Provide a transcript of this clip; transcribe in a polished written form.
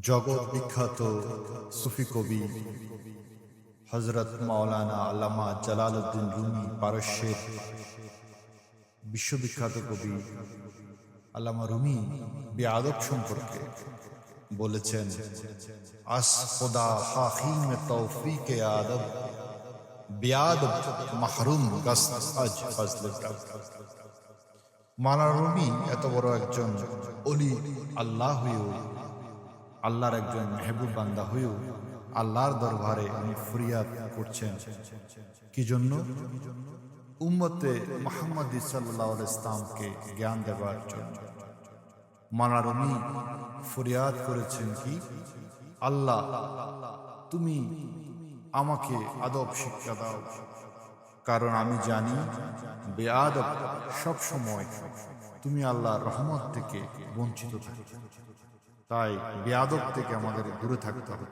জগৎ বিখ্যাত সুফি কবি হযরত মাওলানা আল্লামা জালালউদ্দিন রুমি পারস্যের বিশ্ববিখ্যাত কবি আল্লামা রুমি বেয়াদব সম্পর্কে বলেছেন, আস খুদা হাকি মে তৌফিকে আদব বেয়াদব মাহরুম গস্ত আজ ফজলে তাব। মাওলানা রুমি এত বড় একজন ওলি আল্লাহ হয়েও, আল্লাহর একজন মেহবুব বান্দা হয়েও আল্লাহর দরবারে উনি ফরিয়াদ করছেন কি জন্য? উম্মতে মুহাম্মদী সাল্লাল্লাহু আলাইহি ইসলামকে জ্ঞান দেওয়ার জন্য। মাওলানা রুমি ফরিয়াদ করেছেন কি, আল্লাহ তুমি আমাকে আদব শিক্ষা দাও, কারণ আমি জানি বেয়াদব সব সময় তুমি আল্লাহর রহমত থেকে বঞ্চিত থাকো। তাই বেয়াদব থেকে আমাদের দূরে থাকতে হবে।